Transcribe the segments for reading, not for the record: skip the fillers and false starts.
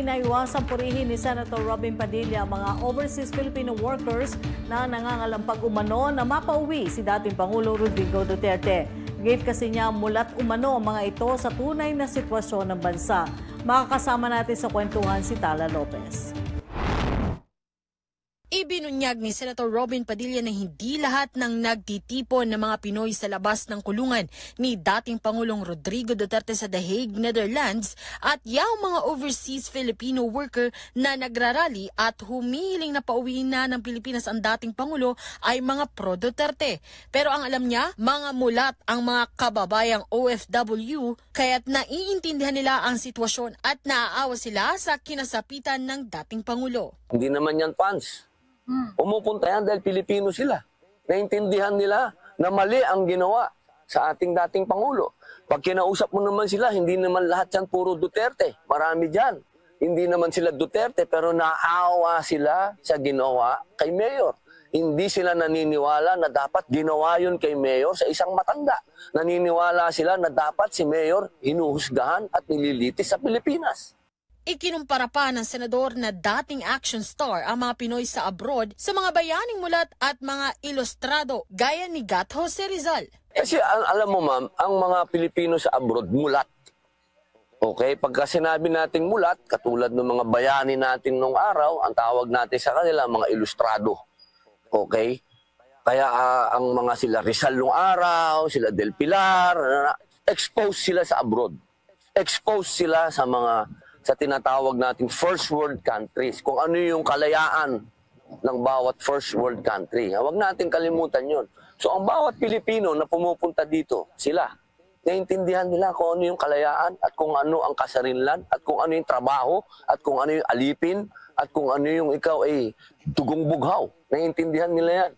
naiwasang purihin ni Senator Robin Padilla ang mga overseas Filipino workers na nangangalampag umano na mapauwi si dating Pangulo Rodrigo Duterte. Gate kasi niya mulat umano ang mga ito sa tunay na sitwasyon ng bansa. Makakasama natin sa kwentuhan si Tala Lopez. Ibinunyag ni Senator Robin Padilla na hindi lahat ng nagtitipon ng mga Pinoy sa labas ng kulungan ni dating Pangulong Rodrigo Duterte sa The Hague, Netherlands at yung mga overseas Filipino worker na nagrarally at humihiling na pauwiin na ng Pilipinas ang dating Pangulo ay mga pro-Duterte. Pero ang alam niya, mga mulat ang mga kababayang OFW kaya't naiintindihan nila ang sitwasyon at naaawa sila sa kinasapitan ng dating Pangulo. Hindi naman yan fans. Pumupunta yan dahil Pilipino sila. Naintindihan nila na mali ang ginawa sa ating dating Pangulo. Pag kinausap mo naman sila, hindi naman lahat yan puro Duterte. Marami dyan. Hindi naman sila Duterte pero naawa sila sa ginawa kay Mayor. Hindi sila naniniwala na dapat ginawa yun kay Mayor sa isang matanda. Naniniwala sila na dapat si Mayor hinuhusgahan at nililitis sa Pilipinas. Ikinumpara pa ng senador na dating action star ang mga Pinoy sa abroad sa mga bayaning mulat at mga ilustrado gaya ni Gat Jose Rizal. Kasi alam mo ma'am, ang mga Pilipino sa abroad mulat. Okay, pagka sinabi nating mulat, katulad ng mga bayani natin nung araw, ang tawag natin sa kanila mga ilustrado. Okay? Kaya ang mga sila Rizal nung araw, sila Del Pilar, exposed sila sa abroad. Exposed sila sa tinatawag nating first world countries, kung ano yung kalayaan ng bawat first world country. Huwag natin kalimutan yun. So ang bawat Pilipino na pumupunta dito, sila, naintindihan nila kung ano yung kalayaan at kung ano ang kasarinlan at kung ano yung trabaho at kung ano yung alipin at kung ano yung ikaw ay tugong bughaw. Naintindihan nila yan.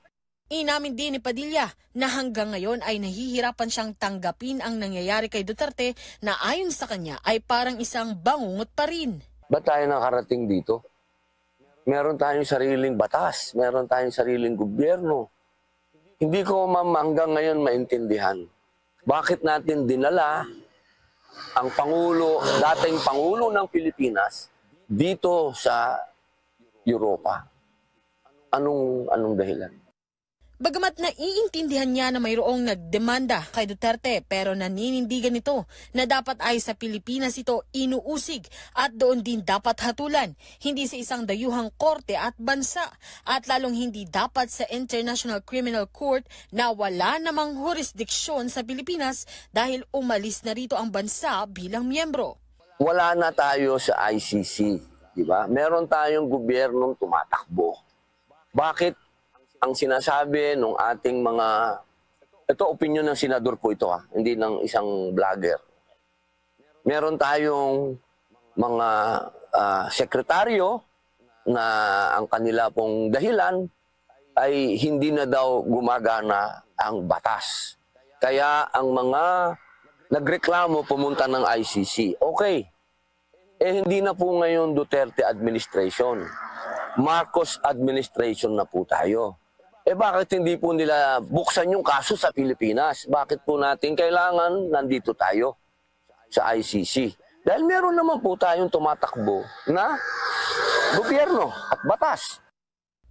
Inamin din ni Padilla na hanggang ngayon ay nahihirapan siyang tanggapin ang nangyayari kay Duterte na ayon sa kanya ay parang isang bangungot pa rin. Ba't tayo nakarating dito? Meron tayong sariling batas, meron tayong sariling gobyerno. Hindi ko hanggang ngayon maintindihan. Bakit natin dinala ang Pangulo, dating Pangulo ng Pilipinas dito sa Europa? Anong dahilan? Bagamat naiintindihan niya na mayroong nagdemanda kay Duterte pero naninindigan nito na dapat ay sa Pilipinas ito inuusig at doon din dapat hatulan, hindi sa isang dayuhang korte at bansa at lalong hindi dapat sa International Criminal Court na wala namang jurisdiksyon sa Pilipinas dahil umalis na rito ang bansa bilang miyembro. Wala na tayo sa ICC, di ba? Meron tayong gobyernong tumatakbo. Bakit? Ang sinasabi ng ating mga, ito opinion ng senador ko ito hindi ng isang vlogger. Meron tayong mga sekretaryo na ang kanila pong dahilan ay hindi na daw gumagana ang batas. Kaya ang mga nagreklamo pumunta ng ICC. Okay, hindi na po ngayon Duterte administration. Marcos administration na po tayo. Bakit hindi po nila buksan yung kaso sa Pilipinas? Bakit po natin kailangan nandito tayo sa ICC? Dahil meron naman po tayong tumatakbo na gobyerno at batas.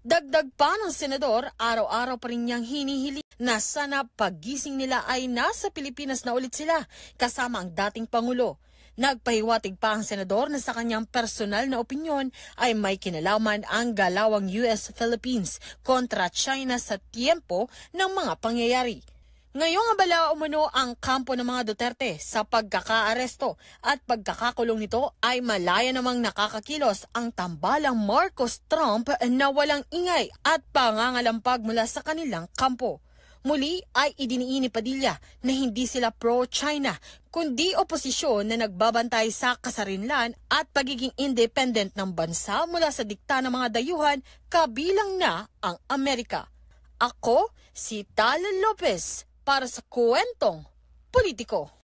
Dagdag pa ng senador, araw-araw pa rin niyang hinihili na sana paggising nila ay nasa Pilipinas na ulit sila kasama ang dating Pangulo. Nagpahiwatig pa ang senador na sa kanyang personal na opinyon ay may kinalaman ang galawang US-Philippines kontra China sa tiempo ng mga pangyayari. Ngayong abala umano ang kampo ng mga Duterte sa pagkakaaresto at pagkakakulong nito ay malaya namang nakakakilos ang tambalang Marcos-Trump na walang ingay at pangangalampag mula sa kanilang kampo. Muli ay idiniin ni Padilla na hindi sila pro-China, kundi oposisyon na nagbabantay sa kasarinlan at pagiging independent ng bansa mula sa dikta ng mga dayuhan, kabilang na ang Amerika. Ako, si Tala Lopez, para sa Kwentong Politiko.